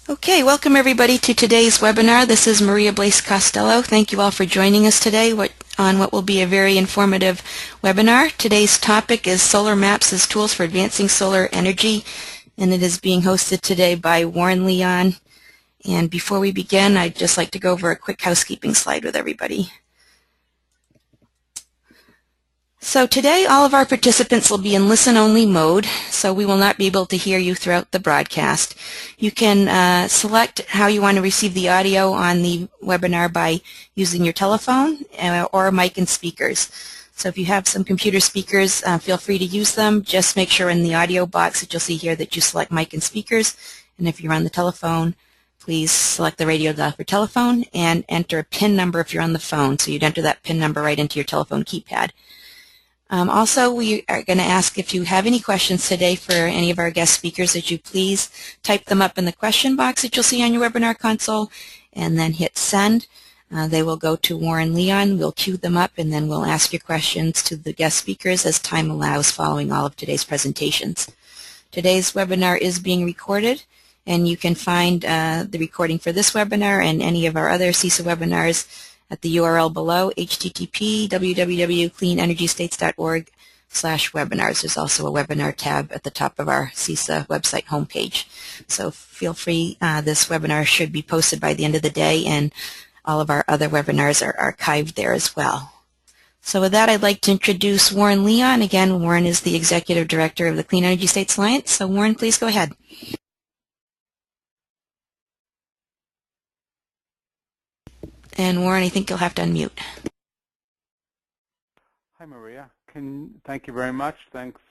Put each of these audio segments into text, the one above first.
Okay, welcome everybody to today's webinar. This is Maria Blaise Costello. Thank you all for joining us today on what will be a very informative webinar. Today's topic is Solar Maps as Tools for Advancing Solar Energy, and it is being hosted today by Warren Leon. And before we begin, I'd just like to go over a quick housekeeping slide with everybody. So today all of our participants will be in listen-only mode, so we will not be able to hear you throughout the broadcast. You can select how you want to receive the audio on the webinar by using your telephone or mic and speakers. So if you have some computer speakers, feel free to use them. Just make sure in the audio box that you'll see here that you select mic and speakers. And if you're on the telephone, please select the radio dial for telephone and enter a PIN number if you're on the phone. So you'd enter that PIN number right into your telephone keypad. Also, we are going to ask if you have any questions today for any of our guest speakers that you please type them up in the question box that you'll see on your webinar console and then hit send. They will go to Warren Leon. We'll queue them up and then we'll ask your questions to the guest speakers as time allows following all of today's presentations. Today's webinar is being recorded, and you can find the recording for this webinar and any of our other CISA webinars at the URL below, http://www.cleanenergystates.org/webinars. There's also a webinar tab at the top of our CISA website homepage. So feel free, this webinar should be posted by the end of the day, and all of our other webinars are archived there as well. So with that, I'd like to introduce Warren Leon. Again, Warren is the Executive Director of the Clean Energy States Alliance. So Warren, please go ahead. And Warren, I think you'll have to unmute. Hi, Maria. Thank you very much. Thanks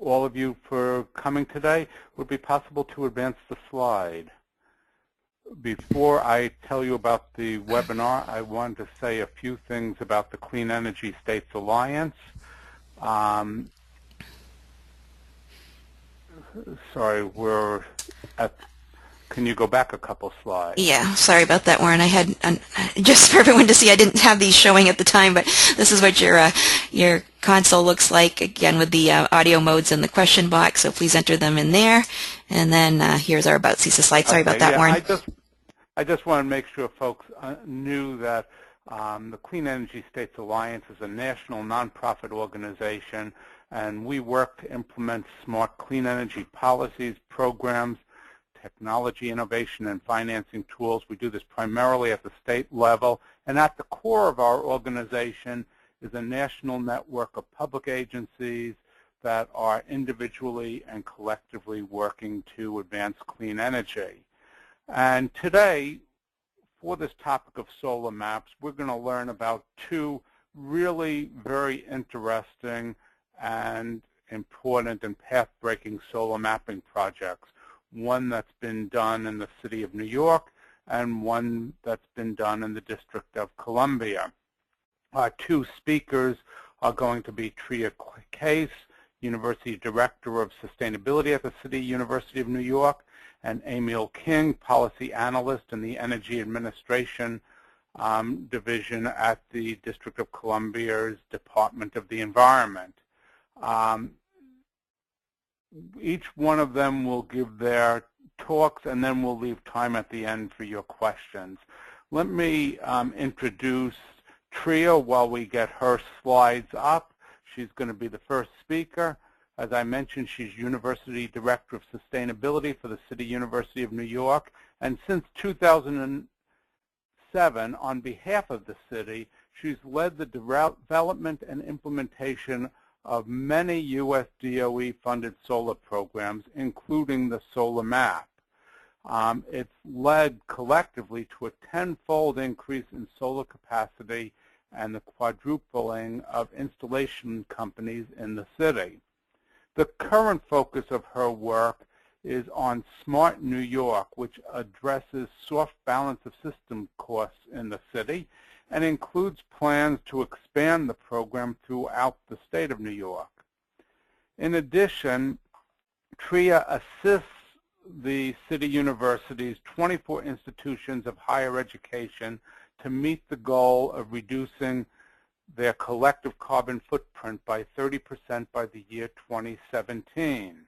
all of you for coming today. Would it be possible to advance the slide? Before I tell you about the webinar, I wanted to say a few things about the Clean Energy States Alliance. Sorry, we're at... Can you go back a couple slides? Yeah, sorry about that, Warren. I had, just for everyone to see, I didn't have these showing at the time, but this is what your console looks like, again, with the audio modes in the question box, so please enter them in there. And then here's our About CISA slide. Sorry about that, Warren. I just want to make sure folks knew that the Clean Energy States Alliance is a national nonprofit organization, and we work to implement smart clean energy policies, programs, technology innovation, and financing tools. We do this primarily at the state level, and at the core of our organization is a national network of public agencies that are individually and collectively working to advance clean energy. And today, for this topic of solar maps, we're going to learn about two really very interesting and important and path-breaking solar mapping projects. One that's been done in the city of New York and one that's been done in the District of Columbia. Our two speakers are going to be Tria, University Director of Sustainability at the City University of New York, and Emil King, Policy Analyst in the Energy Administration Division at the District of Columbia's Department of the Environment. Each one of them will give their talks, and then we'll leave time at the end for your questions. Let me introduce Tria while we get her slides up. She's going to be the first speaker. As I mentioned, she's University Director of Sustainability for the City University of New York, and since 2007, on behalf of the city, she's led the development and implementation of many U.S. DOE-funded solar programs, including the Solar Map. It's led collectively to a tenfold increase in solar capacity and the quadrupling of installation companies in the city. The current focus of her work is on Smart New York, which addresses soft balance of system costs in the city and includes plans to expand the program throughout the state of New York. In addition, Tria assists the City University's 24 institutions of higher education to meet the goal of reducing their collective carbon footprint by 30% by the year 2017.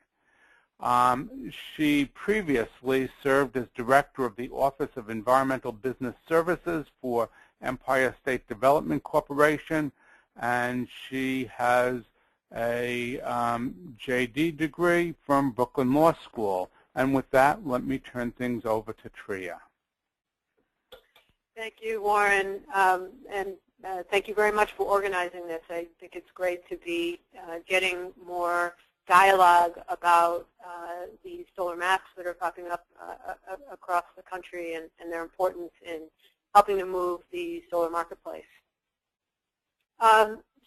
She previously served as director of the Office of Environmental Business Services for Empire State Development Corporation, and she has a JD degree from Brooklyn Law School. And with that, let me turn things over to Tria. Thank you, Warren, and thank you very much for organizing this. I think it's great to be getting more dialogue about the solar maps that are popping up across the country and their importance in helping to move the solar marketplace.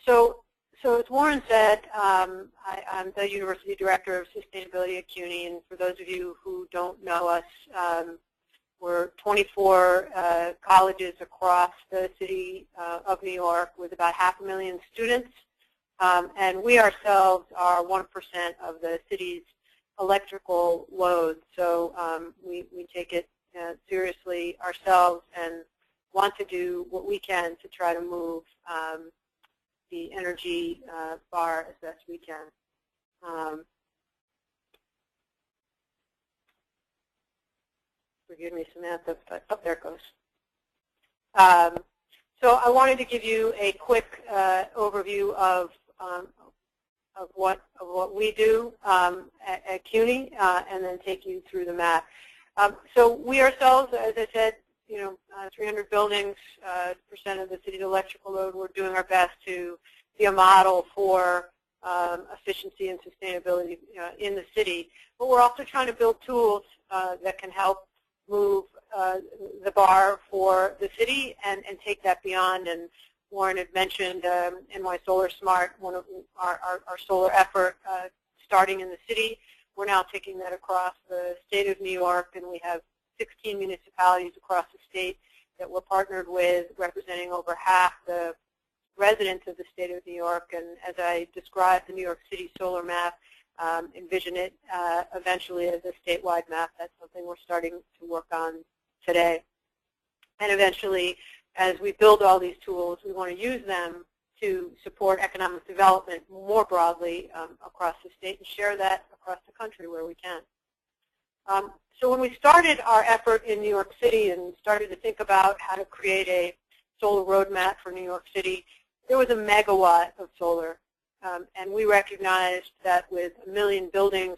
So as Warren said, I'm the University Director of Sustainability at CUNY, and for those of you who don't know us, we're 24 colleges across the city of New York with about 500,000 students, and we ourselves are 1% of the city's electrical load. So we take it seriously ourselves and want to do what we can to try to move the energy bar as best we can. Forgive me, Samantha, but oh, there it goes. So I wanted to give you a quick overview of what we do at CUNY, and then take you through the map. So we ourselves, as I said, 300 buildings, percent of the city's electrical load. We're doing our best to be a model for efficiency and sustainability in the city. But we're also trying to build tools that can help move the bar for the city and take that beyond. And Warren had mentioned NY Solar Smart, one of our solar effort starting in the city. We're now taking that across the state of New York, and we have 16 municipalities across the state that we're partnered with, representing over half the residents of the state of New York. And as I described the New York City solar map, envision it eventually as a statewide map. That's something we're starting to work on today. And eventually, as we build all these tools, we want to use them to support economic development more broadly across the state and share that across the country where we can. So when we started our effort in New York City and started to think about how to create a solar roadmap for New York City, there was a megawatt of solar. And we recognized that with 1 million buildings,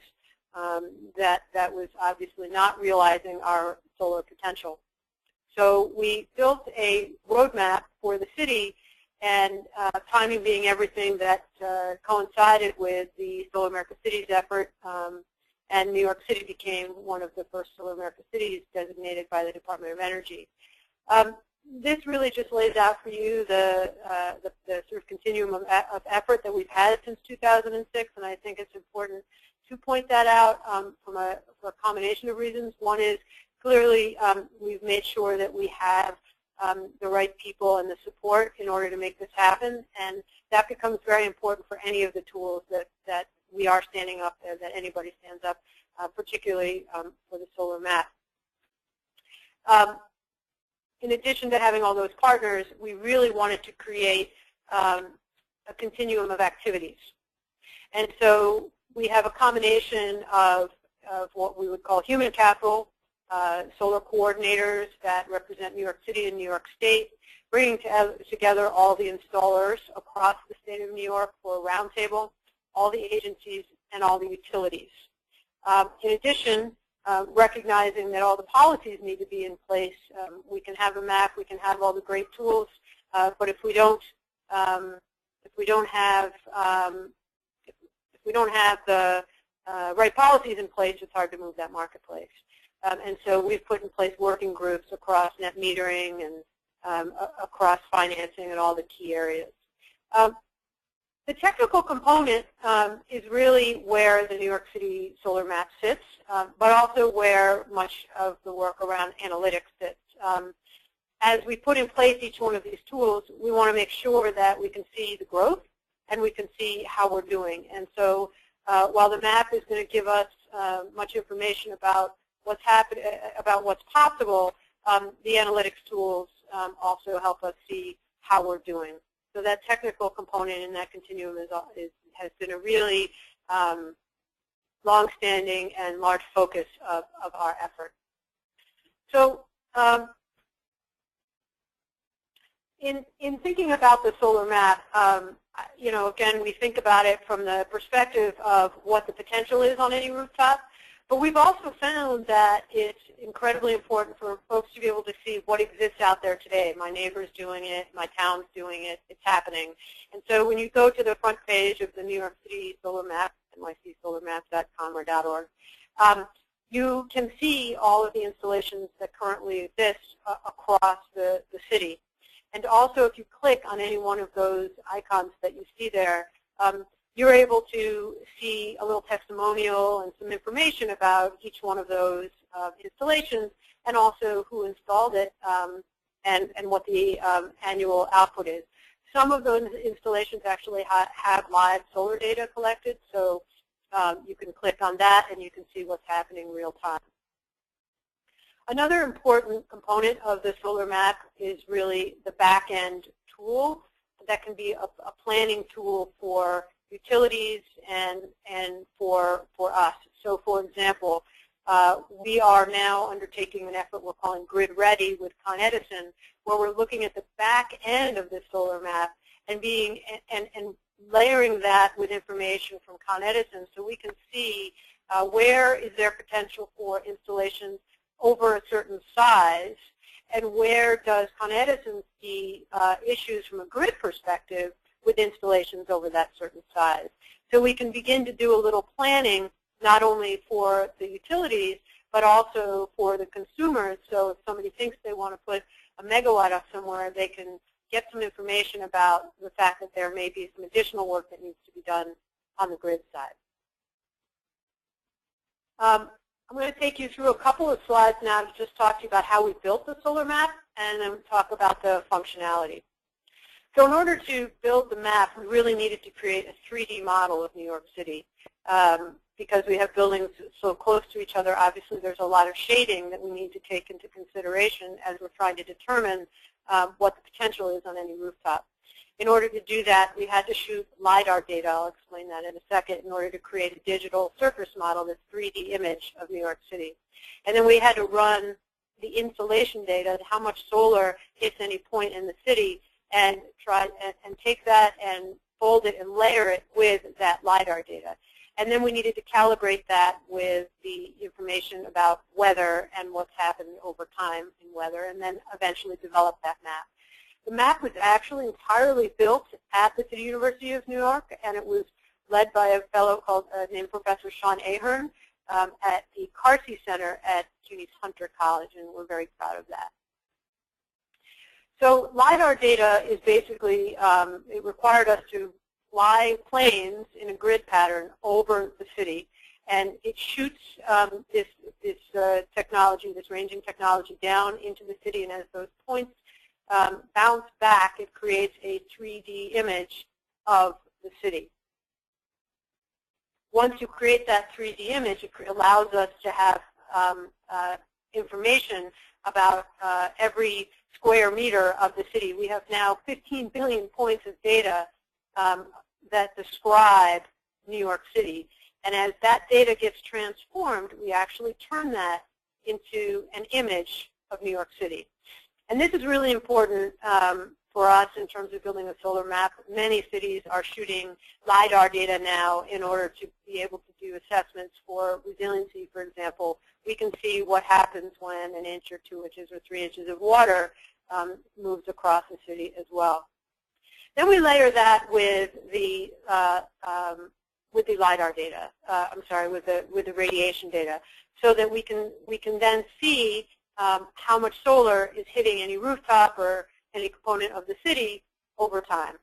that was obviously not realizing our solar potential. So we built a roadmap for the city, and timing being everything, that coincided with the Solar America Cities effort, and New York City became one of the first Solar America Cities designated by the Department of Energy. This really just lays out for you the sort of continuum of effort that we've had since 2006, and I think it's important to point that out for a combination of reasons. One is clearly we've made sure that we have the right people and the support in order to make this happen, and that becomes very important for any of the tools that we are standing up there, that anybody stands up, particularly for the solar map. In addition to having all those partners, we really wanted to create a continuum of activities. And so we have a combination of what we would call human capital, solar coordinators that represent New York City and New York State, bringing together all the installers across the state of New York for a roundtable, all the agencies, and all the utilities. In addition, recognizing that all the policies need to be in place. We can have a map, we can have all the great tools, but if we don't have the right policies in place, it's hard to move that marketplace. And so we've put in place working groups across net metering and across financing and all the key areas. The technical component is really where the New York City solar map sits, but also where much of the work around analytics sits. As we put in place each one of these tools, we want to make sure that we can see the growth and we can see how we're doing. And so while the map is going to give us much information about what's happening, about what's possible, the analytics tools also help us see how we're doing. So that technical component in that continuum has been a really long-standing and large focus of our effort. So in thinking about the solar map, you know, again, we think about it from the perspective of what the potential is on any rooftop, but we've also found that it's incredibly important for folks to be able to see what exists out there today. My neighbor's doing it, my town's doing it, it's happening. And so when you go to the front page of the New York City Solar Map, nycsolarmap.com or .org, you can see all of the installations that currently exist across the city. And also, if you click on any one of those icons that you see there, you're able to see a little testimonial and some information about each one of those installations, and also who installed it and what the annual output is. Some of those installations actually have live solar data collected, so you can click on that and you can see what's happening real time. Another important component of the solar map is really the back-end tool that can be a planning tool for utilities and for us. So for example, we are now undertaking an effort we're calling Grid Ready with Con Edison, where we're looking at the back end of the solar map and layering that with information from Con Edison so we can see where is there potential for installations over a certain size, and where does Con Edison see issues from a grid perspective with installations over that certain size. So we can begin to do a little planning not only for the utilities but also for the consumers. So if somebody thinks they want to put a megawatt up somewhere, they can get some information about the fact that there may be some additional work that needs to be done on the grid side. I'm going to take you through a couple of slides now to just talk to you about how we built the solar map and then talk about the functionality. So in order to build the map, we really needed to create a 3D model of New York City. Because we have buildings so close to each other, obviously there's a lot of shading that we need to take into consideration as we're trying to determine what the potential is on any rooftop. In order to do that, we had to shoot LiDAR data. I'll explain that in a second, in order to create a digital surface model, this 3D image of New York City. And then we had to run the insolation data, how much solar hits any point in the city, and try and take that and fold it and layer it with that LiDAR data. And then we needed to calibrate that with the information about weather and what's happened over time in weather, and then eventually develop that map. The map was actually entirely built at the City University of New York, and it was led by a fellow named Professor Sean Ahern at the Carsey Center at CUNY's Hunter College, and we're very proud of that. So LiDAR data is basically, it required us to fly planes in a grid pattern over the city, and it shoots this technology, this ranging technology, down into the city, and as those points bounce back, it creates a 3D image of the city. Once you create that 3D image, it allows us to have information about every square meter of the city. We have now 15 billion points of data that describe New York City. And as that data gets transformed, we actually turn that into an image of New York City. And this is really important for us in terms of building a solar map. Many cities are shooting LiDAR data now in order to be able to do assessments for resiliency, for example. We can see what happens when an inch or 2 inches or 3 inches of water moves across the city as well. Then we layer that with the LiDAR data. With the radiation data, so that we can then see how much solar is hitting any rooftop or any component of the city over time.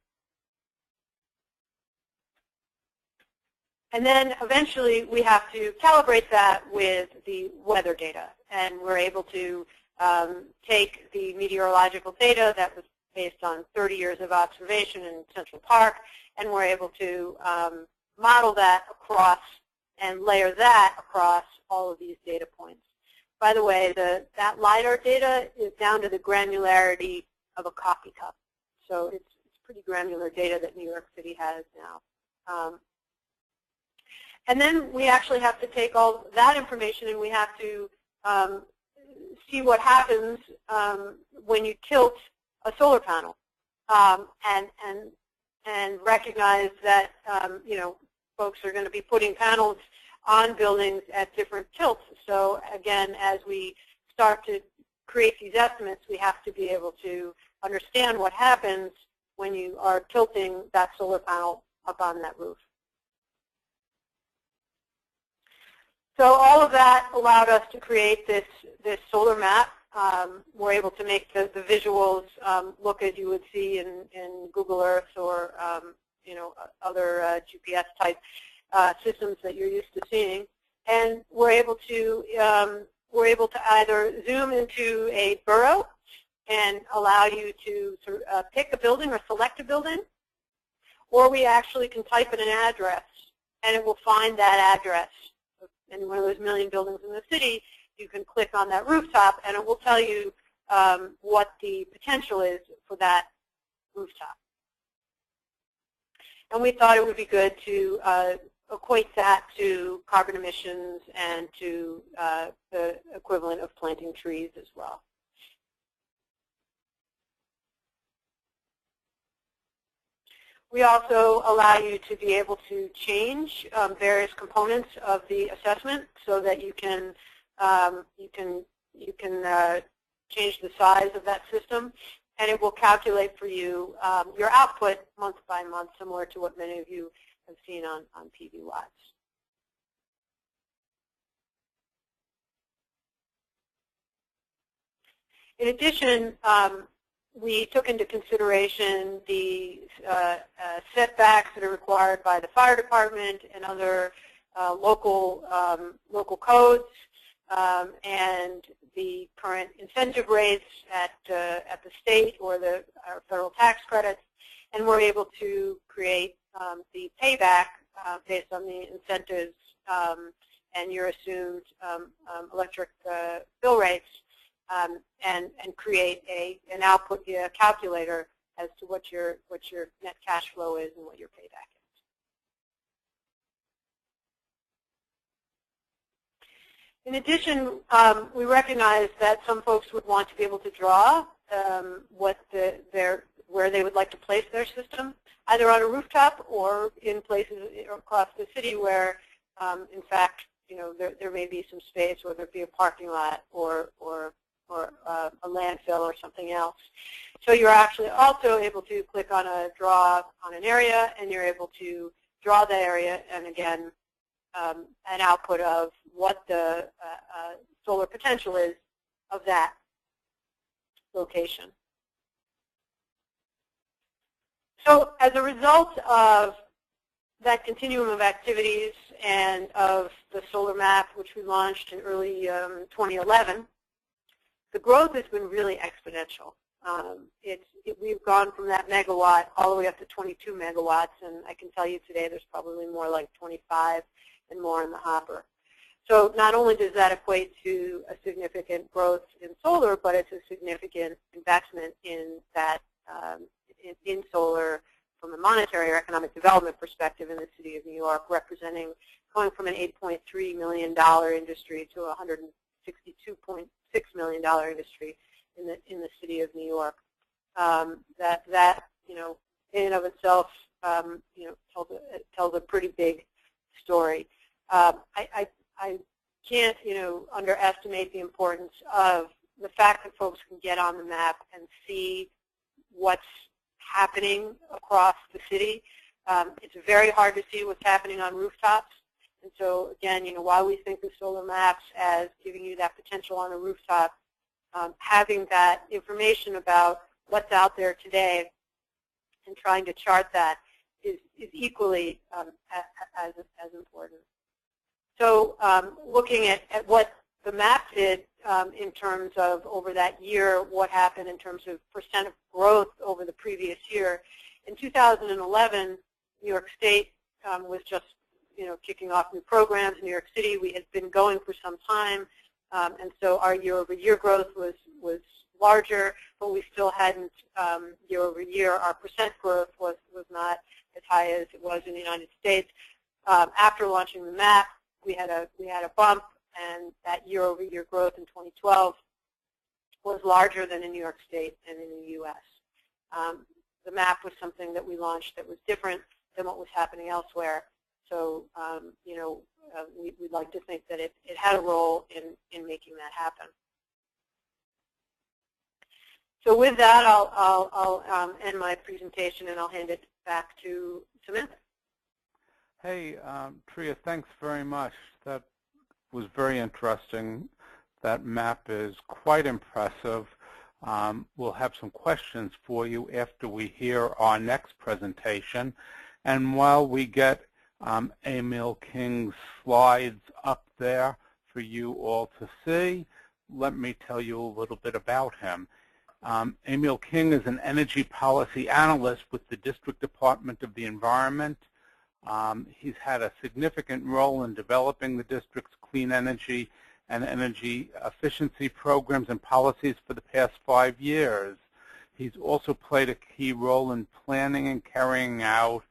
And then eventually we have to calibrate that with the weather data. And we're able to take the meteorological data that was based on 30 years of observation in Central Park, and we're able to model that across and layer that across all of these data points. By the way, that LiDAR data is down to the granularity of a coffee cup. So it's pretty granular data that New York City has now. And then we actually have to take all that information and we have to see what happens when you tilt a solar panel, and recognize that you know, folks are going to be putting panels on buildings at different tilts. So again, as we start to create these estimates, we have to be able to understand what happens when you are tilting that solar panel up on that roof. So all of that allowed us to create this solar map. We're able to make the visuals look as you would see in Google Earth or you know, other GPS type systems that you're used to seeing, and we're able to either zoom into a borough and allow you to sort of, pick a building or select a building, or we actually can type in an address and it will find that address. In one of those million buildings in the city, you can click on that rooftop and it will tell you what the potential is for that rooftop. And we thought it would be good to equate that to carbon emissions and to the equivalent of planting trees as well. We also allow you to be able to change various components of the assessment so that you can change the size of that system, and it will calculate for you your output month by month, similar to what many of you have seen on PV Watts. In addition, we took into consideration the setbacks that are required by the fire department and other local codes, and the current incentive rates at the state or the federal tax credits, and we're able to create the payback based on the incentives and your assumed electric bill rates. And create an output calculator as to what your net cash flow is and what your payback is. In addition, we recognize that some folks would want to be able to draw where they would like to place their system, either on a rooftop or in places across the city where, in fact, you know, there may be some space, whether it be a parking lot or a landfill or something else. So you're actually also able to click on a draw on an area, and you're able to draw the area, and again, an output of what the solar potential is of that location. So as a result of that continuum of activities and of the solar map, which we launched in early 2011, the growth has been really exponential. We've gone from that megawatt all the way up to 22 megawatts, and I can tell you today there's probably more like 25 and more in the hopper. So not only does that equate to a significant growth in solar, but it's a significant investment in that in solar from a monetary or economic development perspective in the city of New York, representing going from an $8.3 million industry to a $162.6 million industry in the city of New York. That you know, in and of itself, you know, tells a pretty big story. I can't, you know, underestimate the importance of the fact that folks can get on the map and see what's happening across the city. It's very hard to see what's happening on rooftops. And so, again, you know, while we think of solar maps as giving you that potential on a rooftop, having that information about what's out there today and trying to chart that is equally as important. So looking at what the map did in terms of over that year, what happened in terms of percent of growth over the previous year. In 2011, New York State was just, you know, kicking off new programs. In New York City, we had been going for some time, and so our year-over-year growth was larger, but we still hadn't year-over-year. Our percent growth was not as high as it was in the United States. After launching the map, we had a bump, and that year-over-year growth in 2012 was larger than in New York State and in the U.S. The map was something that we launched that was different than what was happening elsewhere. So, we'd like to think that it had a role in making that happen. So with that, I'll end my presentation, and I'll hand it back to Samantha. Hey, Tria, thanks very much. That was very interesting. That map is quite impressive. We'll have some questions for you after we hear our next presentation. And while we get Emil King's slides up there for you all to see, let me tell you a little bit about him. Emil King is an energy policy analyst with the District Department of the Environment. He's had a significant role in developing the district's clean energy and energy efficiency programs and policies for the past 5 years. He's also played a key role in planning and carrying out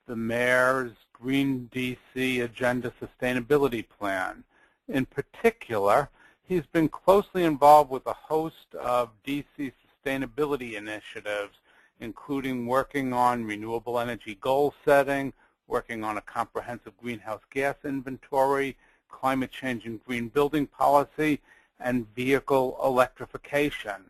the mayor's Green DC Agenda Sustainability Plan. In particular, he's been closely involved with a host of DC sustainability initiatives, including working on renewable energy goal setting, working on a comprehensive greenhouse gas inventory, climate change and green building policy, and vehicle electrification.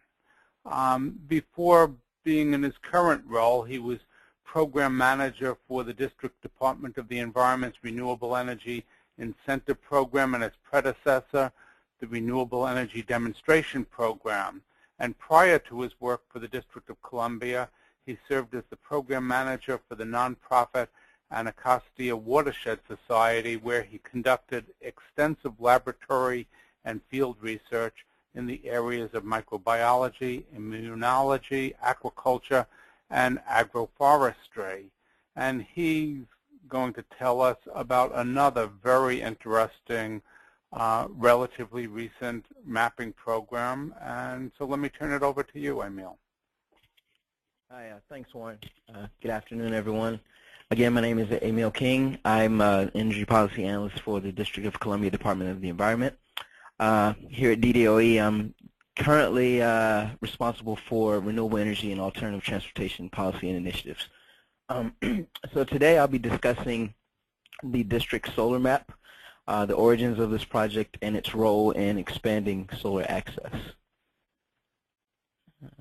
Before being in his current role, he was program manager for the District Department of the Environment's Renewable Energy Incentive Program and its predecessor, the Renewable Energy Demonstration Program. And prior to his work for the District of Columbia, he served as the program manager for the nonprofit Anacostia Watershed Society, where he conducted extensive laboratory and field research in the areas of microbiology, immunology, aquaculture, and agroforestry. And he's going to tell us about another very interesting, relatively recent mapping program. And so let me turn it over to you, Emil. Hi, thanks, Warren. Good afternoon, everyone. Again, my name is Emil King. I'm an energy policy analyst for the District of Columbia Department of the Environment. Here at DDOE, I'm currently responsible for renewable energy and alternative transportation policy and initiatives. So today I'll be discussing the district solar map, the origins of this project, and its role in expanding solar access. Let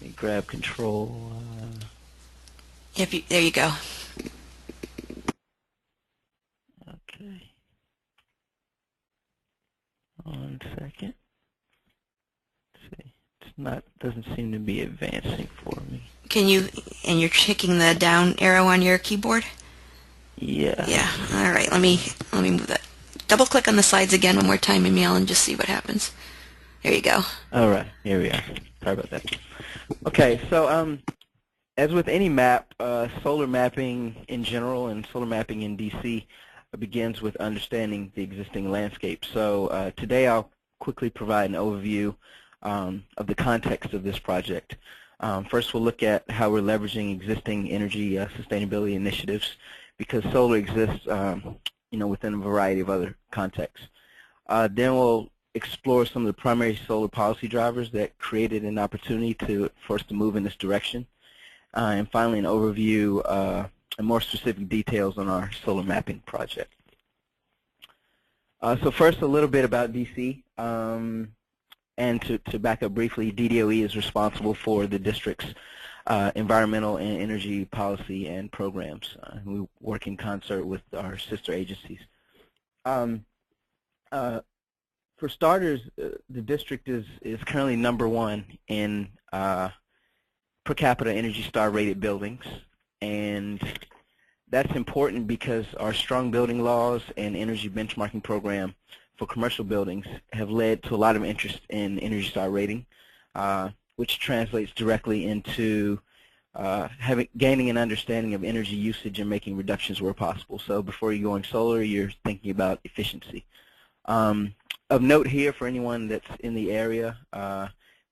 me grab control. There you go. Okay. 1 second. Let's see. Doesn't seem to be advancing for me. And you're clicking the down arrow on your keyboard? Yeah. Yeah. All right. Let me move that. Double click on the slides again one more time, Emil, and just see what happens. There you go. All right. Here we are. Sorry about that. Okay. So as with any map, solar mapping in general and solar mapping in DC begins with understanding the existing landscape. So today I'll quickly provide an overview of the context of this project. First, we'll look at how we're leveraging existing energy sustainability initiatives, because solar exists within a variety of other contexts. Then we'll explore some of the primary solar policy drivers that created an opportunity for us to move in this direction. And finally, an overview and more specific details on our solar mapping project. So first, a little bit about DC. And to back up briefly, DDOE is responsible for the district's environmental and energy policy and programs. We work in concert with our sister agencies. For starters, the district is currently #1 in per capita Energy Star rated buildings, and that's important because our strong building laws and energy benchmarking program for commercial buildings have led to a lot of interest in Energy Star rating, which translates directly into gaining an understanding of energy usage and making reductions where possible. So before you're going solar, you're thinking about efficiency. Of note here for anyone that's in the area,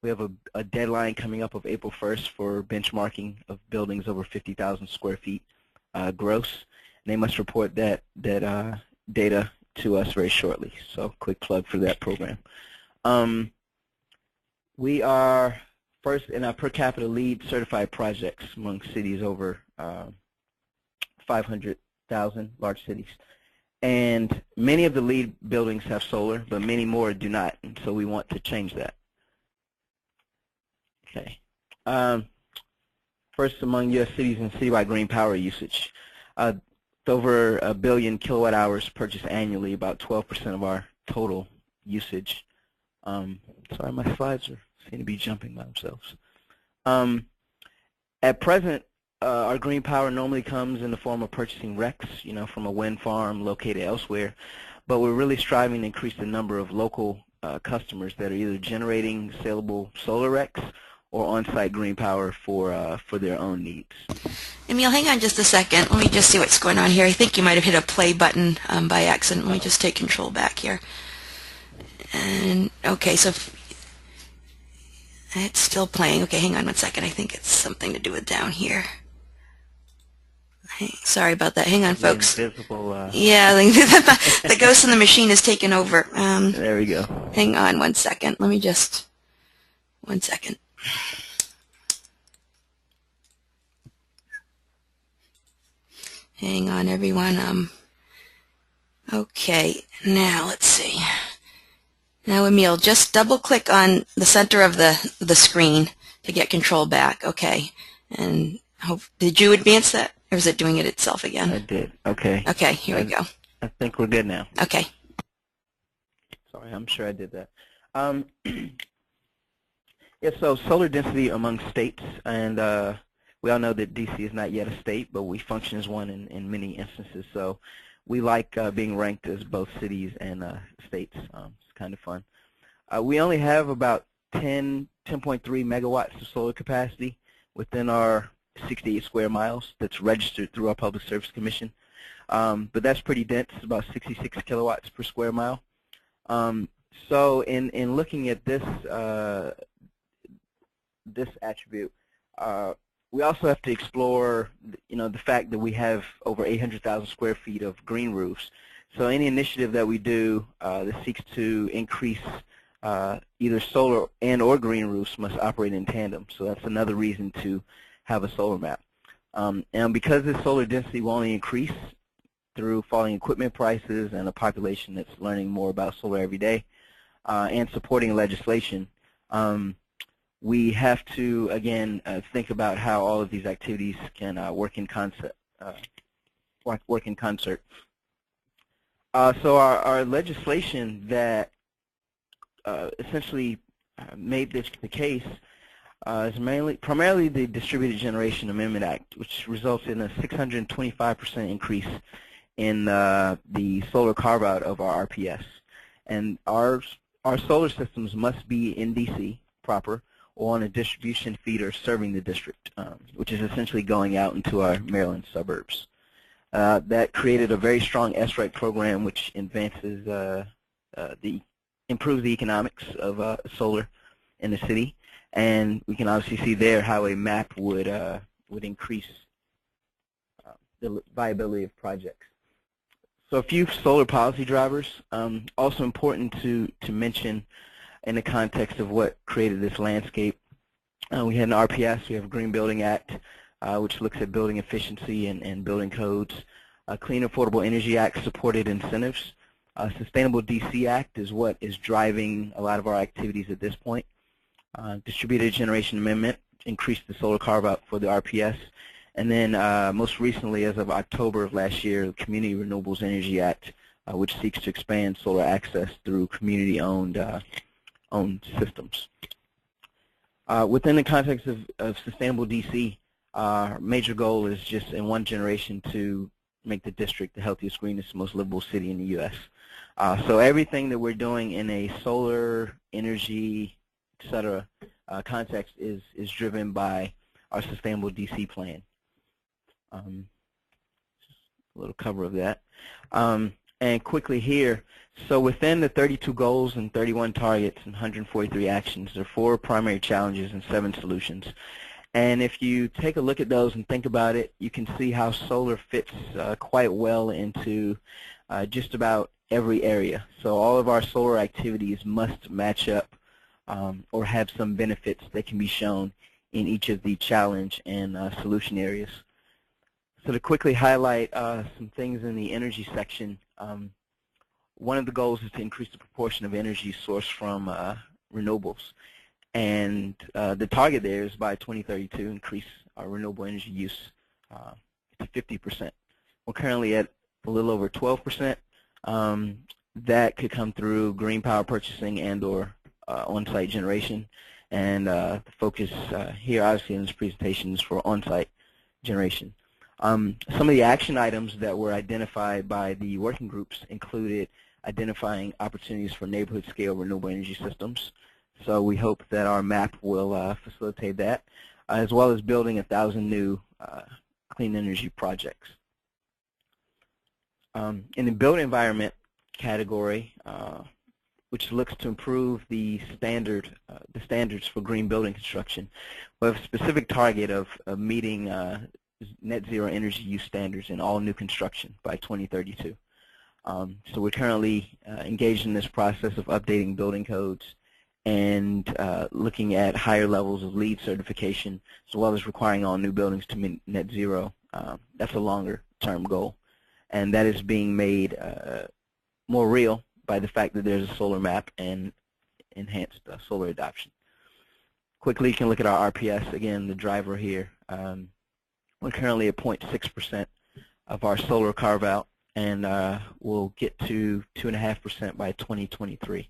we have a deadline coming up of April 1st for benchmarking of buildings over 50,000 square feet. gross. And they must report that data to us very shortly. So quick plug for that program. We are first in our per capita LEED certified projects among cities over 500,000 large cities. And many of the LEED buildings have solar, but many more do not, and so we want to change that. Okay. First, among U.S. cities and citywide green power usage, it's over 1 billion kilowatt hours purchased annually, about 12% of our total usage. Sorry, my slides seem to be jumping by themselves. At present, our green power normally comes in the form of purchasing RECs, from a wind farm located elsewhere, but we're really striving to increase the number of local customers that are either generating saleable solar RECs or on-site green power for their own needs. Emil, hang on just a second. Let me just see what's going on here. I think you might have hit a play button by accident. Let me just take control back here. And okay, so it's still playing. Okay, hang on one second. I think it's something to do with down here. Hey, sorry about that. Hang on, folks. Invisible, yeah, the ghost in the machine has taken over. There we go. Hang on one second. Let me just, 1 second. Hang on, everyone. Okay, now let's see. Now, Emil, just double-click on the center of the screen to get control back. Okay, and did you advance that, or is it doing it itself again? I did. Okay. Okay, here we go. I think we're good now. Okay. Sorry, I'm sure I did that. Yeah, so solar density among states, and we all know that D.C. is not yet a state, but we function as one in many instances. So we like being ranked as both cities and states. It's kind of fun. We only have about 10.3 megawatts of solar capacity within our 68 square miles that's registered through our Public Service Commission. But that's pretty dense, about 66 kilowatts per square mile. So in looking at this this attribute, we also have to explore, the fact that we have over 800,000 square feet of green roofs. So any initiative that we do that seeks to increase either solar and or green roofs must operate in tandem. So that's another reason to have a solar map. And because this solar density will only increase through falling equipment prices and a population that's learning more about solar every day and supporting legislation, we have to, again, think about how all of these activities can work in concert. So our legislation that essentially made this the case is primarily the Distributed Generation Amendment Act, which results in a 625% increase in the solar carve-out of our RPS. And our solar systems must be in D.C. proper, or on a distribution feeder serving the district, which is essentially going out into our Maryland suburbs. That created a very strong SREC program, which improves the economics of solar in the city, and we can obviously see there how a map would increase the viability of projects. So a few solar policy drivers, also important to mention in the context of what created this landscape. We had an RPS, we have a Green Building Act, which looks at building efficiency and building codes. A Clean Affordable Energy Act supported incentives. Sustainable DC Act is what is driving a lot of our activities at this point. Distributed Generation Amendment increased the solar carve-out for the RPS. And then most recently, as of October of last year, the Community Renewables Energy Act, which seeks to expand solar access through community-owned systems. Within the context of sustainable DC, our major goal is just in one generation to make the district the healthiest, greenest, most livable city in the U.S. So everything that we're doing in a solar, energy, et cetera, context is driven by our sustainable DC plan. Just a little cover of that. And quickly here, so within the 32 goals and 31 targets and 143 actions, there are 4 primary challenges and 7 solutions. And if you take a look at those and think about it, you can see how solar fits quite well into just about every area. So all of our solar activities must match up or have some benefits that can be shown in each of the challenge and solution areas. So to quickly highlight some things in the energy section, one of the goals is to increase the proportion of energy sourced from renewables. And the target there is by 2032 increase our renewable energy use to 50%. We're currently at a little over 12%. That could come through green power purchasing and or on-site generation. And the focus here obviously in this presentation is for on-site generation. Some of the action items that were identified by the working groups included identifying opportunities for neighborhood scale renewable energy systems. So we hope that our map will facilitate that, as well as building 1,000 new clean energy projects. In the built environment category, which looks to improve the standards for green building construction, we have a specific target of meeting net zero energy use standards in all new construction by 2032. So we're currently engaged in this process of updating building codes and looking at higher levels of LEED certification, as well as requiring all new buildings to meet net zero. That's a longer-term goal, and that is being made more real by the fact that there's a solar map and enhanced solar adoption. Quickly, you can look at our RPS, again, the driver here. We're currently at 0.6% of our solar carve-out, and we'll get to 2.5% by 2023.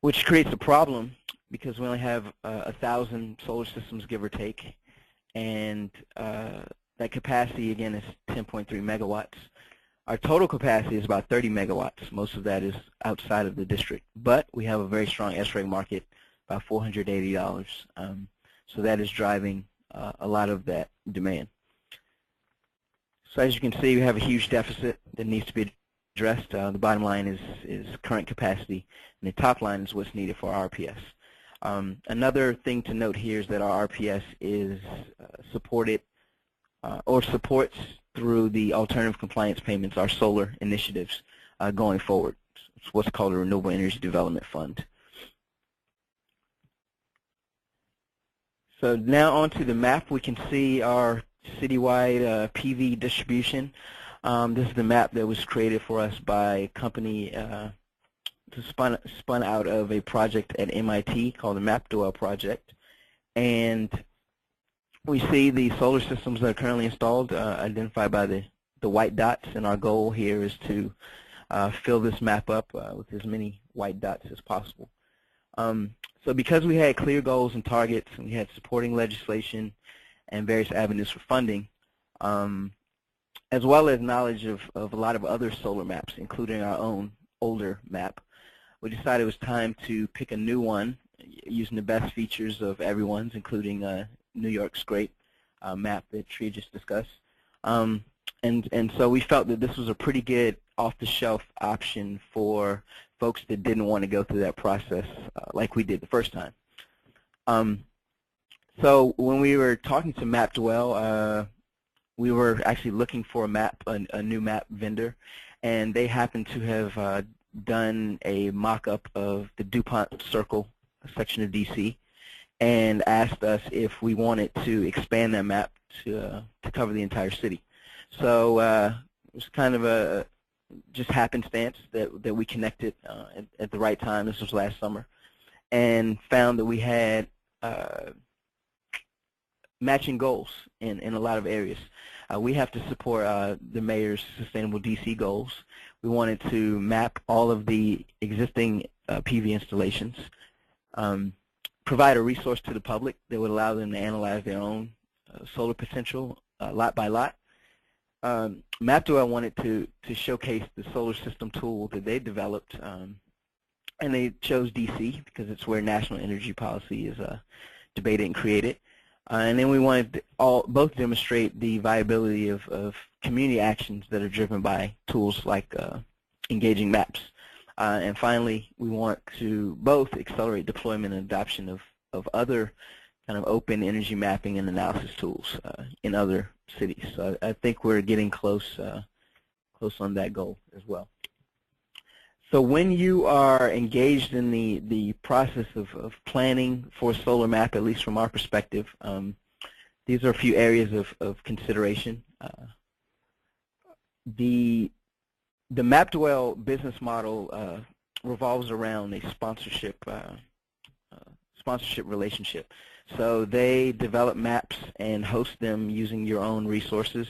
Which creates a problem because we only have 1,000 solar systems, give or take, and that capacity, again, is 10.3 megawatts. Our total capacity is about 30 megawatts. Most of that is outside of the district, but we have a very strong SREG market, about $480. So that is driving a lot of that demand. So as you can see, we have a huge deficit that needs to be addressed. The bottom line is current capacity, and the top line is what's needed for RPS. Another thing to note here is that our RPS is supported or supports through the alternative compliance payments, our solar initiatives going forward. It's what's called a Renewable Energy Development Fund. So now onto the map, we can see our citywide PV distribution. This is the map that was created for us by a company spun out of a project at MIT called the MapDwell project. And we see the solar systems that are currently installed identified by the white dots, and our goal here is to fill this map up with as many white dots as possible. So because we had clear goals and targets, and we had supporting legislation and various avenues for funding, as well as knowledge of a lot of other solar maps, including our own older map, we decided it was time to pick a new one using the best features of everyone's, including New York's great map that Tria just discussed. And so we felt that this was a pretty good off-the-shelf option for folks that didn't want to go through that process like we did the first time. So when we were talking to MapDwell, we were actually looking for a new map vendor, and they happened to have done a mock-up of the DuPont Circle section of DC, and asked us if we wanted to expand that map to cover the entire city. So it was kind of a just happenstance that we connected at the right time. This was last summer, and found that we had matching goals in a lot of areas. We have to support the mayor's Sustainable DC goals. We wanted to map all of the existing PV installations, provide a resource to the public that would allow them to analyze their own solar potential lot by lot. MapDwell wanted to showcase the solar system tool that they developed, and they chose DC because it's where national energy policy is debated and created. And then we wanted both demonstrate the viability of community actions that are driven by tools like engaging maps. And finally, we want to both accelerate deployment and adoption of other kind of open energy mapping and analysis tools in other cities. So I think we're getting close on that goal as well. So when you are engaged in the process of planning for a solar map, at least from our perspective, these are a few areas of consideration. The MapDwell business model revolves around a sponsorship relationship. So they develop maps and host them using your own resources,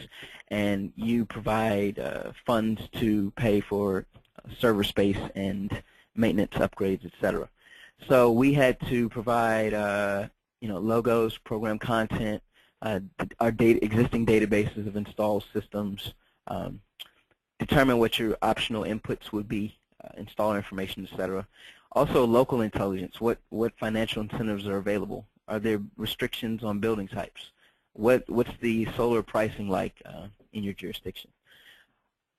and you provide funds to pay for server space and maintenance upgrades, etc. So we had to provide logos, program content, our existing databases of installed systems, determine what your optional inputs would be, installer information, etc. Also local intelligence, what financial incentives are available. Are there restrictions on building types? What's the solar pricing like in your jurisdiction?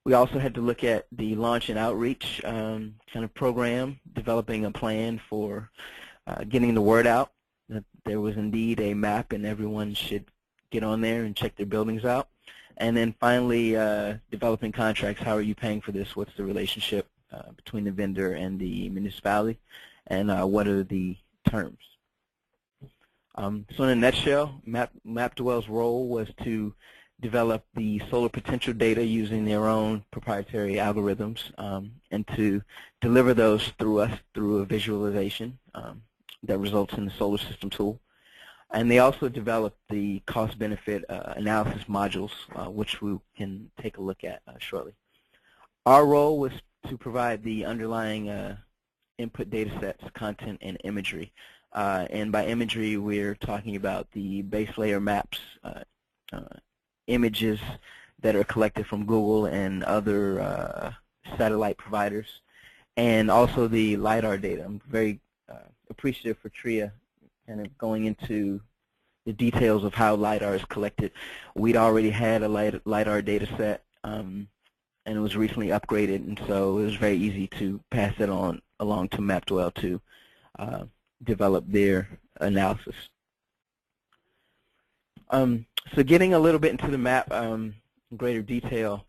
We also had to look at the launch and outreach kind of program, developing a plan for getting the word out that there was indeed a map and everyone should get on there and check their buildings out. And then finally, developing contracts. How are you paying for this? What's the relationship between the vendor and the municipality? And what are the terms? So in a nutshell, MapDwell's role was to develop the solar potential data using their own proprietary algorithms and to deliver those through us through a visualization that results in the solar system tool. And they also developed the cost-benefit analysis modules, which we can take a look at shortly. Our role was to provide the underlying input data sets, content, and imagery. And by imagery, we're talking about the base layer maps, images that are collected from Google and other satellite providers, and also the LiDAR data. I'm very appreciative for Tria kind of going into the details of how LiDAR is collected. We'd already had a LiDAR data set, and it was recently upgraded, and so it was very easy to pass it on along to MapDwell to develop their analysis. So getting a little bit into the map in greater detail,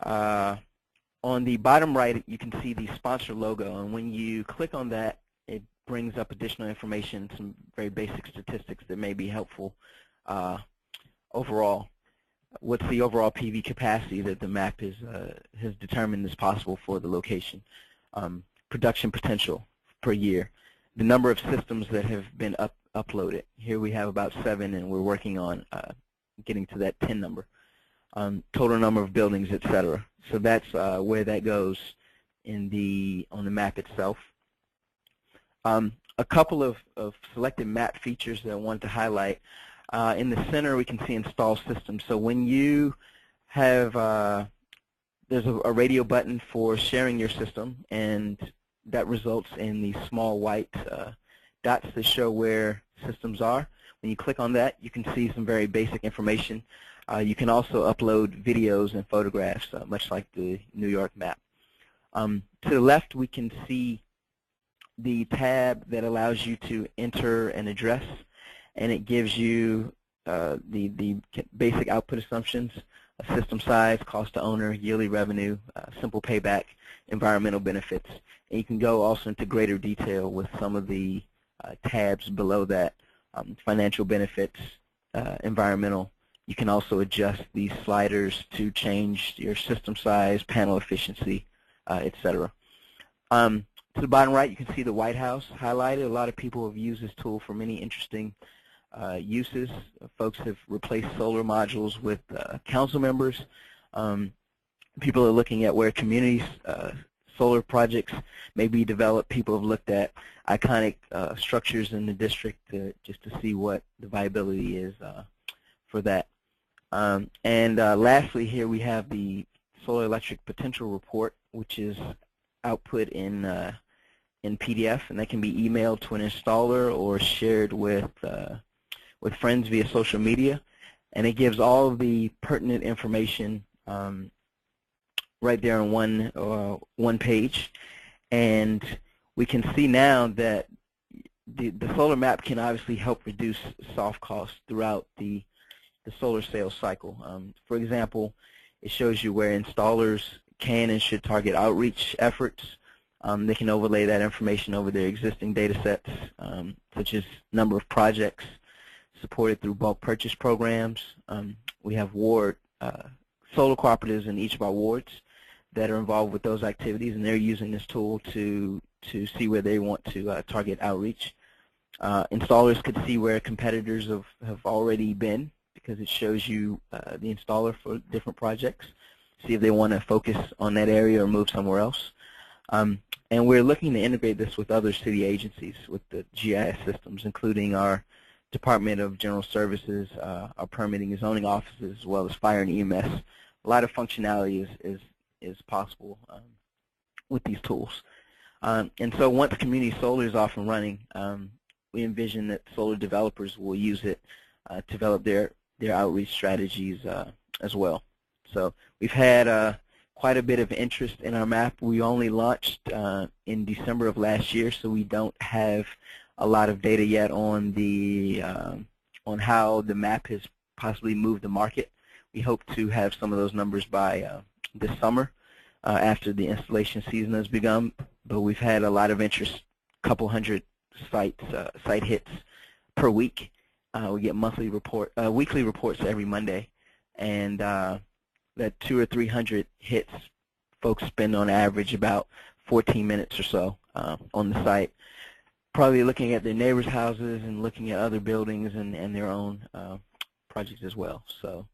on the bottom right you can see the sponsor logo, and when you click on that, it brings up additional information, some very basic statistics that may be helpful overall. What's the overall PV capacity that the map has determined is possible for the location? Production potential per year. The number of systems that have been uploaded. Here we have about 7, and we're working on getting to that 10 number. Total number of buildings, etc. So that's where that goes on the map itself. A couple of selected map features that I wanted to highlight. In the center, we can see install systems. So when you have, there's a radio button for sharing your system, and that results in the small white dots that show where systems are. When you click on that, you can see some very basic information. You can also upload videos and photographs, much like the New York map. To the left, we can see the tab that allows you to enter an address, and it gives you the basic output assumptions, system size, cost to owner, yearly revenue, simple payback, environmental benefits. And you can go also into greater detail with some of the tabs below that, financial benefits, environmental. You can also adjust these sliders to change your system size, panel efficiency, etc. To the bottom right, you can see the White House highlighted. A lot of people have used this tool for many interesting uses. Folks have replaced solar modules with council members. People are looking at where communities, solar projects may be developed. People have looked at iconic structures in the district just to see what the viability is for that. And lastly, here we have the Solar Electric Potential Report, which is output in PDF, and that can be emailed to an installer or shared with friends via social media. And it gives all of the pertinent information right there on one page. And we can see now that the solar map can obviously help reduce soft costs throughout the solar sales cycle. For example, it shows you where installers can and should target outreach efforts. They can overlay that information over their existing data sets, such as number of projects supported through bulk purchase programs. We have ward solar cooperatives in each of our wards that are involved with those activities, and they're using this tool to see where they want to target outreach. Installers could see where competitors have already been, because it shows you the installer for different projects, see if they want to focus on that area or move somewhere else. And we're looking to integrate this with other city agencies, with the GIS systems, including our Department of General Services, our permitting and zoning offices, as well as fire and EMS. A lot of functionality is possible with these tools. And so once community solar is off and running, we envision that solar developers will use it to develop their outreach strategies as well. So we've had quite a bit of interest in our map. We only launched in December of last year, so we don't have a lot of data yet on the on how the map has possibly moved the market. We hope to have some of those numbers by this summer after the installation season has begun. But we've had a lot of interest, a couple hundred site hits per week. We get weekly reports every Monday, and that 200 or 300 hits, folks spend on average about 14 minutes or so on the site, probably looking at their neighbors' houses and looking at other buildings and their own projects as well. So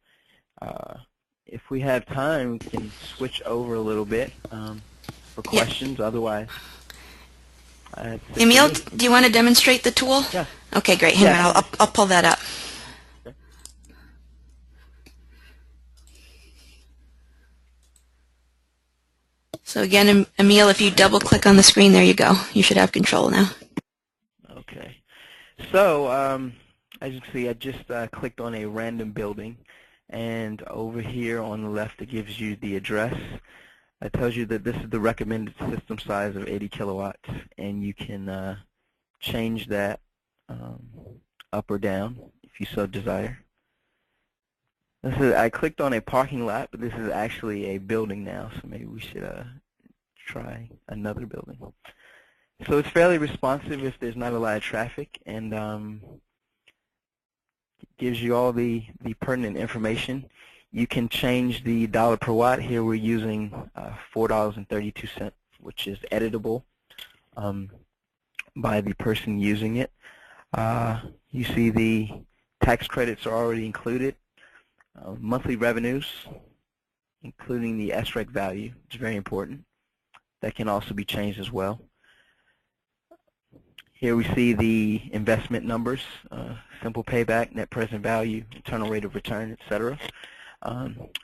if we have time, we can switch over a little bit for questions. Yeah. Otherwise, Emil, do you want to demonstrate the tool? Yeah. Okay, great. Hang on, I'll pull that up. Okay. So again, Emil, if you double-click on the screen, there you go. You should have control now. Okay. So as you can see, I just clicked on a random building, and over here on the left, it gives you the address. It tells you that this is the recommended system size of 80 kilowatts, and you can change that up or down if you so desire. I clicked on a parking lot, but this is actually a building now, so maybe we should try another building. So it's fairly responsive if there's not a lot of traffic, and it gives you all the pertinent information. You can change the dollar per watt. Here we're using $4.32, which is editable by the person using it. You see the tax credits are already included. Monthly revenues, including the SREC value, is very important. That can also be changed as well. Here we see the investment numbers, simple payback, net present value, internal rate of return, etc.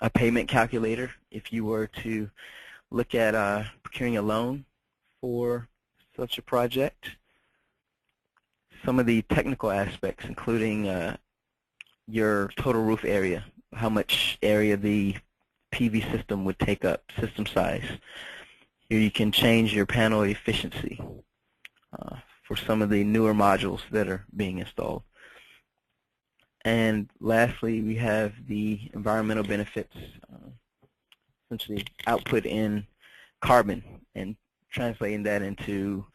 A payment calculator if you were to look at procuring a loan for such a project. Some of the technical aspects, including your total roof area, how much area the PV system would take up, system size. Here you can change your panel efficiency for some of the newer modules that are being installed. And lastly, we have the environmental benefits, essentially output in carbon and translating that into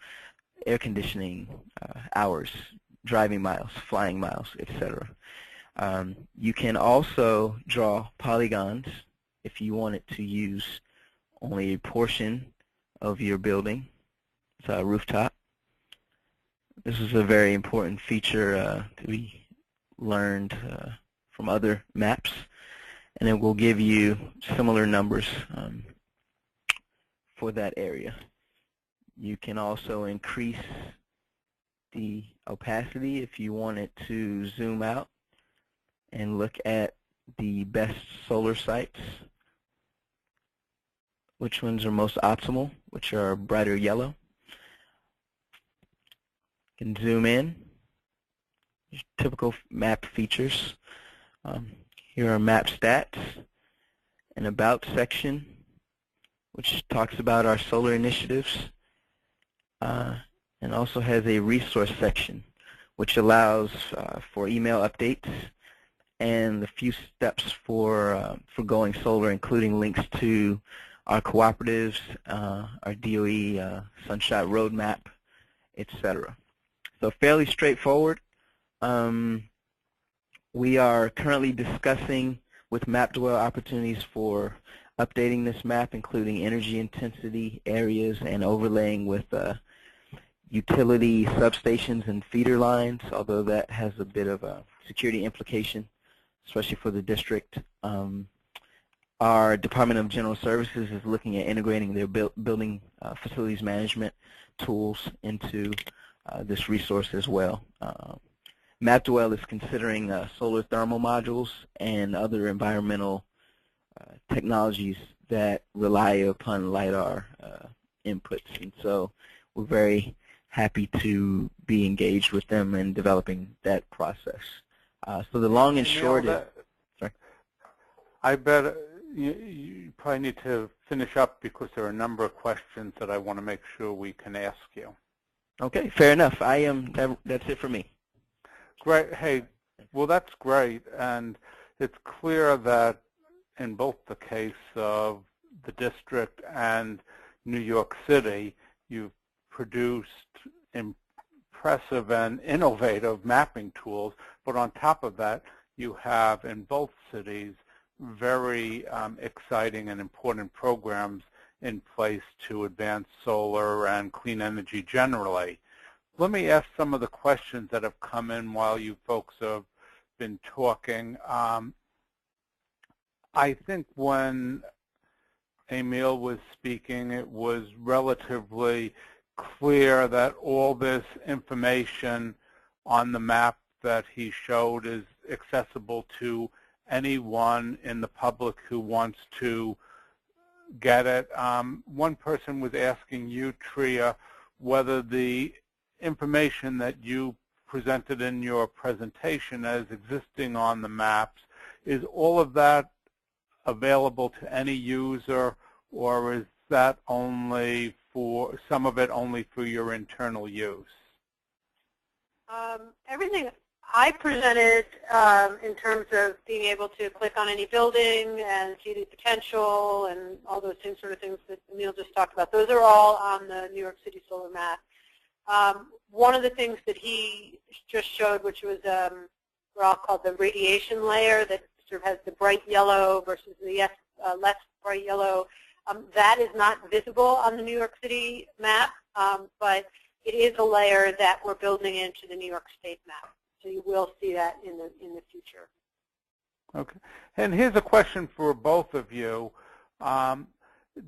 air conditioning hours, driving miles, flying miles, etc. You can also draw polygons if you wanted to use only a portion of your building, so a rooftop. This is a very important feature to be learned from other maps, and it will give you similar numbers for that area. You can also increase the opacity if you wanted to zoom out and look at the best solar sites, which ones are most optimal, which are brighter yellow. You can zoom in. Typical map features. Here are map stats, an about section, which talks about our solar initiatives, and and also has a resource section, which allows for email updates and a few steps for going solar, including links to our cooperatives, our DOE Sunshot Roadmap, etc. So fairly straightforward. We are currently discussing with MapDwell opportunities for updating this map, including energy intensity areas and overlaying with utility substations and feeder lines, although that has a bit of a security implication, especially for the district. Our Department of General Services is looking at integrating their building facilities management tools into this resource as well. MapDwell is considering solar thermal modules and other environmental technologies that rely upon LiDAR inputs, and so we're very happy to be engaged with them in developing that process. So the long and short is, sorry. I bet you probably need to finish up because there are a number of questions that I want to make sure we can ask you. Okay, fair enough. That's it for me. Great. Hey, well, that's great, and it's clear that in both the case of the district and New York City, you've produced impressive and innovative mapping tools, but on top of that, you have in both cities very exciting and important programs in place to advance solar and clean energy generally. Let me ask some of the questions that have come in while you folks have been talking. I think when Emil was speaking, it was relatively clear that all this information on the map that he showed is accessible to anyone in the public who wants to get it. One person was asking you, Tria, whether the information that you presented in your presentation as existing on the maps, is all of that available to any user, or is that only for some of it only for your internal use? Everything I presented in terms of being able to click on any building and see the potential and all those sort of things that Emil just talked about, those are all on the New York City solar map. One of the things that he just showed, which was what I'll call the radiation layer that sort of has the bright yellow versus the less bright yellow, that is not visible on the New York City map, but it is a layer that we're building into the New York State map. So you will see that in the future. Okay. And here's a question for both of you. Do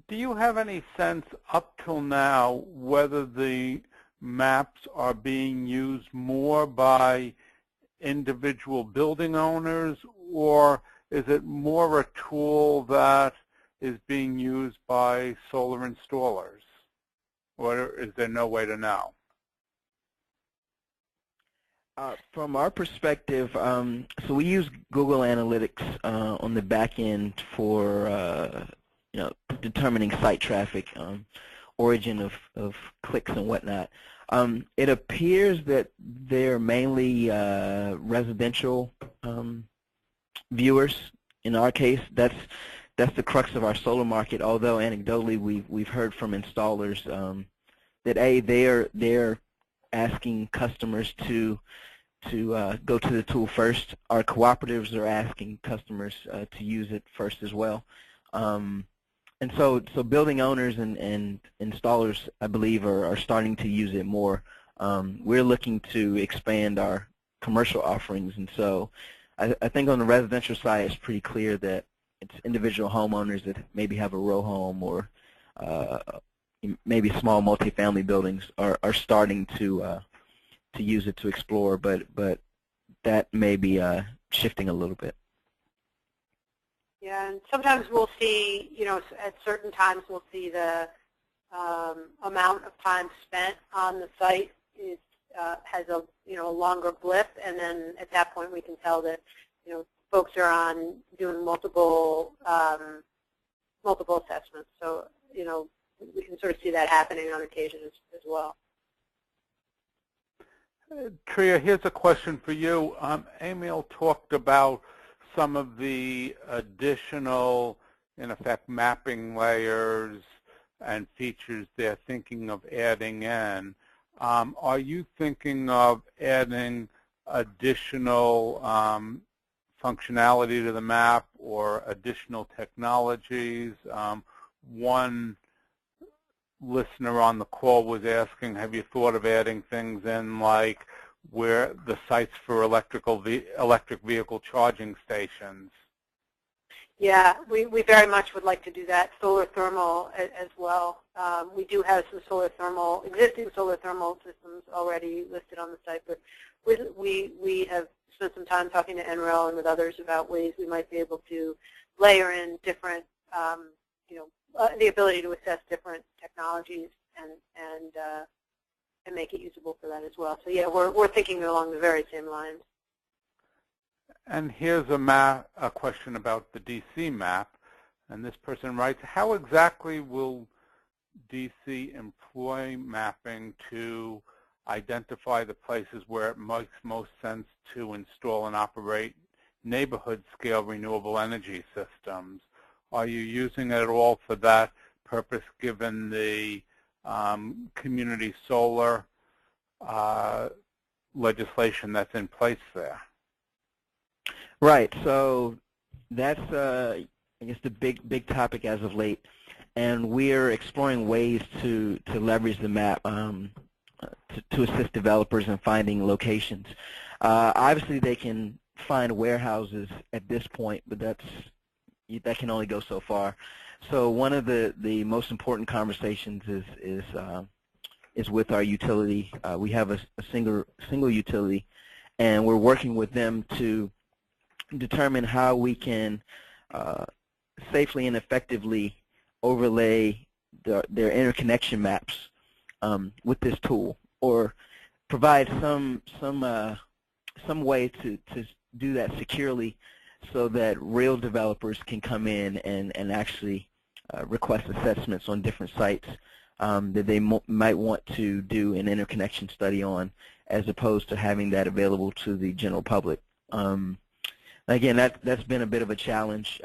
you have any sense up till now whether the maps are being used more by individual building owners, or is it more a tool that is being used by solar installers? Or is there no way to know? From our perspective, so we use Google Analytics on the back end for determining site traffic, origin of clicks and whatnot. It appears that they're mainly residential viewers. In our case, that's the crux of our solar market. Although anecdotally, we've heard from installers that they're asking customers to go to the tool first. Our cooperatives are asking customers to use it first as well. And so building owners and installers, I believe, are starting to use it more. We're looking to expand our commercial offerings, and so I think on the residential side, it's pretty clear that it's individual homeowners that maybe have a row home or maybe small multifamily buildings are starting to use it to explore, but that may be shifting a little bit. Yeah, and sometimes we'll see, at certain times we'll see the amount of time spent on the site has a longer blip, and then at that point we can tell that folks are on doing multiple assessments. So we can sort of see that happening on occasion as well. Tria, here's a question for you. Emil talked about some of the additional, in effect, mapping layers and features they're thinking of adding in. Are you thinking of adding additional functionality to the map or additional technologies? One listener on the call was asking, have you thought of adding things in like where the sites for electric vehicle charging stations? Yeah, we very much would like to do that. Solar thermal as well. We do have some existing solar thermal systems already listed on the site, but we have spent some time talking to NREL and with others about ways we might be able to layer in different, the ability to assess different technologies and make it usable for that as well. So yeah, we're thinking along the very same lines. And here's a question about the DC map, and this person writes, how exactly will DC employ mapping to identify the places where it makes most sense to install and operate neighborhood-scale renewable energy systems? Are you using it at all for that purpose, given the community solar legislation that's in place there? Right. So that's, I guess, the big topic as of late, and we're exploring ways to leverage the map to assist developers in finding locations. Obviously, they can find warehouses at this point, but that can only go so far. So one of the most important conversations is with our utility. We have a single utility, and we're working with them to determine how we can safely and effectively overlay their interconnection maps with this tool, or provide some way to do that securely, so that real developers can come in and actually request assessments on different sites that they might want to do an interconnection study on, as opposed to having that available to the general public. Again, that's been a bit of a challenge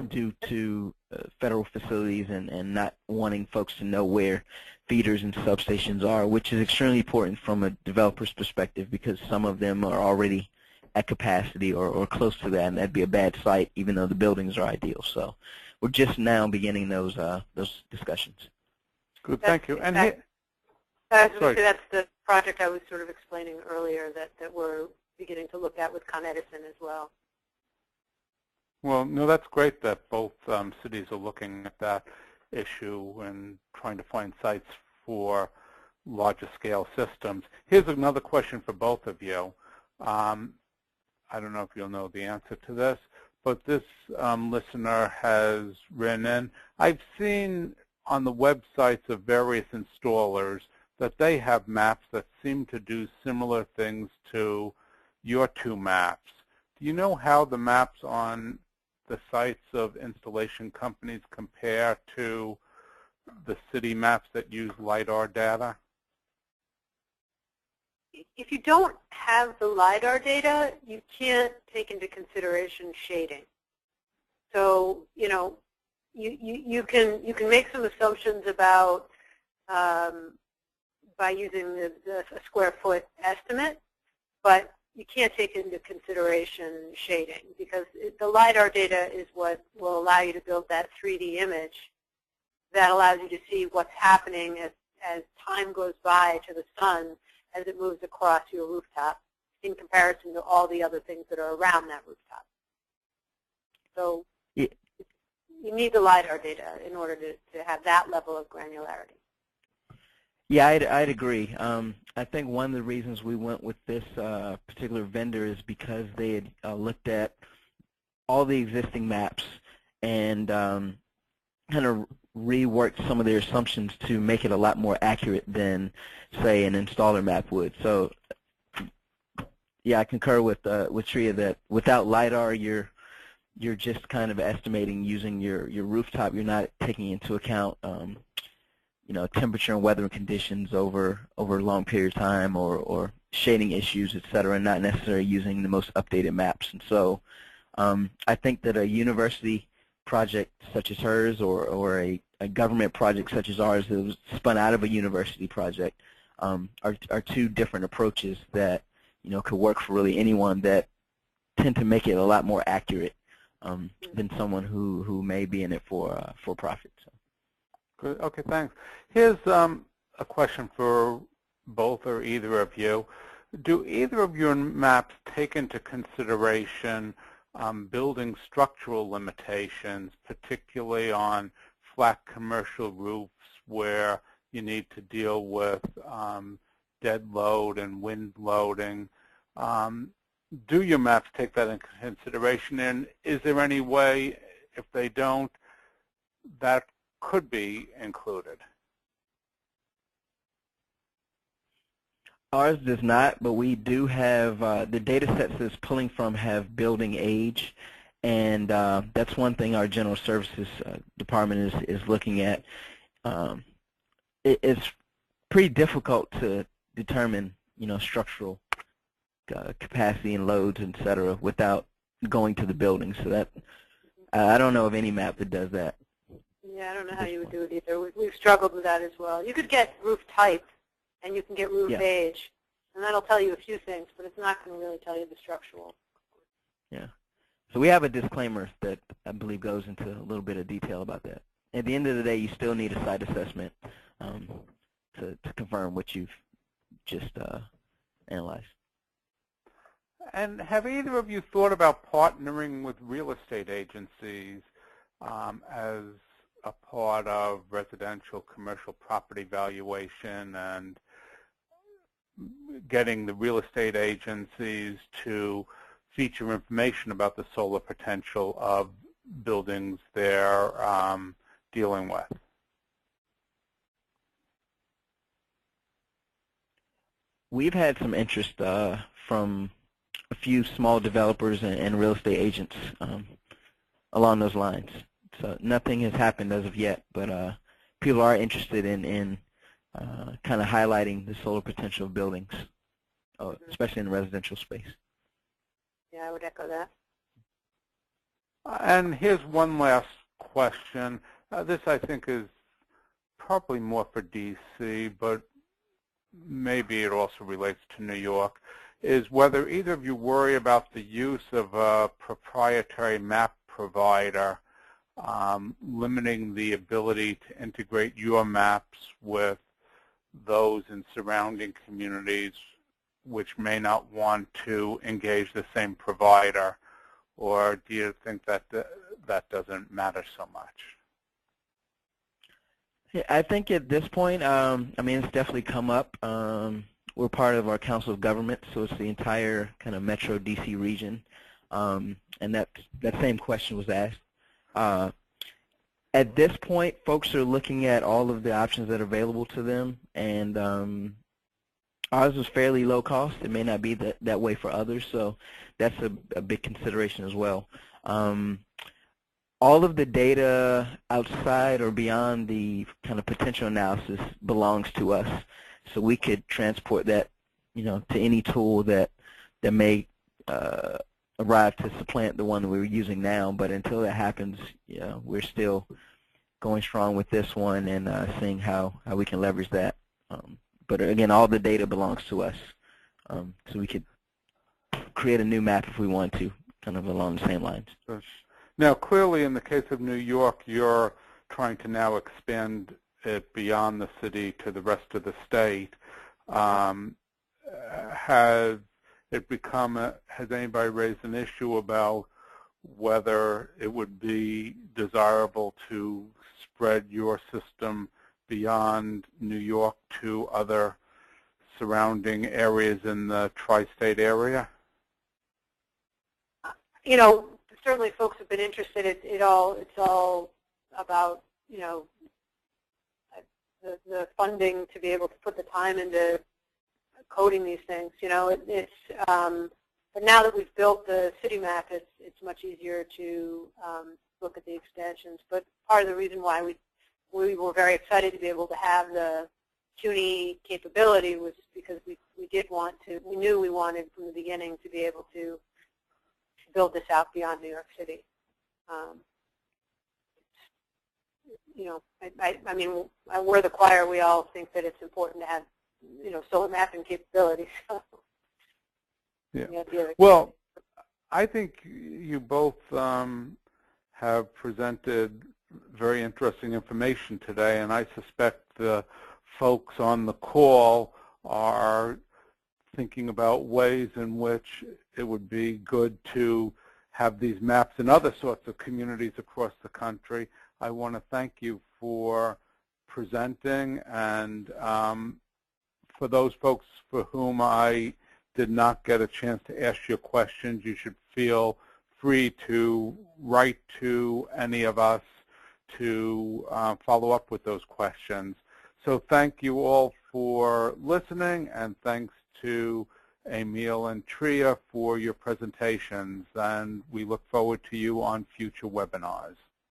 due to federal facilities and not wanting folks to know where feeders and substations are, which is extremely important from a developer's perspective, because some of them are already at capacity or close to that, and that'd be a bad site, even though the buildings are ideal. So we're just now beginning those discussions. Good, thank you. And sorry. That's the project I was sort of explaining earlier that we're beginning to look at with Con Edison as well. Well, no, that's great that both cities are looking at that issue and trying to find sites for larger scale systems. Here's another question for both of you. I don't know if you'll know the answer to this, but this listener has written in, I've seen on the websites of various installers that they have maps that seem to do similar things to your two maps. Do you know how the maps on the sites of installation companies compare to the city maps that use LiDAR data? If you don't have the LiDAR data, you can't take into consideration shading. So, you can make some assumptions about by using the square foot estimate, but you can't take into consideration shading, because the LiDAR data is what will allow you to build that 3D image that allows you to see what's happening as time goes by to the sun as it moves across your rooftop in comparison to all the other things that are around that rooftop. So you need the LiDAR data in order to have that level of granularity. Yeah, I'd agree. I think one of the reasons we went with this particular vendor is because they had looked at all the existing maps and kind of reworked some of their assumptions to make it a lot more accurate than, say, an installer map would. So, yeah, I concur with Tria that without LiDAR, you're just kind of estimating using your rooftop. You're not taking into account temperature and weather conditions over a long period of time, or shading issues, et cetera, and not necessarily using the most updated maps. And so I think that a university project such as hers, or a government project such as ours that was spun out of a university project, are two different approaches that could work for really anyone, that tend to make it a lot more accurate than someone who may be in it for profit. So. Good. Okay, thanks. Here's a question for both or either of you. Do either of your maps take into consideration building structural limitations, particularly on flat commercial roofs where you need to deal with dead load and wind loading? Do your maps take that into consideration, and is there any way, if they don't, that could be included? Ours does not, but we do have the data sets it's pulling from have building age, and that's one thing our general services department is looking at. It's pretty difficult to determine structural capacity and loads, et cetera, without going to the building. So that I don't know of any map that does that. Yeah, I don't know how you would do it either. We've struggled with that as well. You could get roof type, and you can get roof age, and that'll tell you a few things, but it's not going to really tell you the structural. Yeah. So we have a disclaimer that I believe goes into a little bit of detail about that. At the end of the day, you still need a site assessment to confirm what you've just analyzed. And have either of you thought about partnering with real estate agencies as a part of residential commercial property valuation, and getting the real estate agencies to feature information about the solar potential of buildings they're dealing with? We've had some interest from a few small developers and real estate agents along those lines. So nothing has happened as of yet, but people are interested in kind of highlighting the solar potential of buildings, especially in the residential space. Yeah, I would echo that. And here's one last question. This, I think, is probably more for D.C., but maybe it also relates to New York, is whether either of you worry about the use of a proprietary map provider limiting the ability to integrate your maps with those in surrounding communities which may not want to engage the same provider, or do you think that that doesn't matter so much? Yeah, I think at this point, I mean, it's definitely come up. We're part of our Council of Government, so it's the entire kind of Metro D.C. region, and that same question was asked. At this point, folks are looking at all of the options that are available to them, and ours was fairly low cost. It may not be that way for others, so that's a big consideration as well. All of the data outside or beyond the kind of potential analysis belongs to us, so we could transport that, to any tool that may arrive to supplant the one that we're using now. But until that happens, we're still going strong with this one and seeing how we can leverage that. But again, all the data belongs to us, so we could create a new map if we want to, kind of along the same lines. Now, clearly, in the case of New York, you're trying to now expand it beyond the city to the rest of the state. Has anybody raised an issue about whether it would be desirable to spread your system beyond New York to other surrounding areas in the tri-state area? Certainly folks have been interested. It's all about, the funding to be able to put the time into coding these things. But now that we've built the city map, it's much easier to look at the extensions. But part of the reason why we we were very excited to be able to have the CUNY capability, was because we knew we wanted from the beginning to be able to build this out beyond New York City. You know, I mean, we're the choir. We all think that it's important to have, you know, solar mapping capabilities. So, yeah. Well, I think you both have presented very interesting information today, and I suspect the folks on the call are thinking about ways in which it would be good to have these maps in other sorts of communities across the country. I want to thank you for presenting, and for those folks for whom I did not get a chance to ask your questions, you should feel free to write to any of us to follow up with those questions. So thank you all for listening, and thanks to Emil and Tria for your presentations, and we look forward to you on future webinars.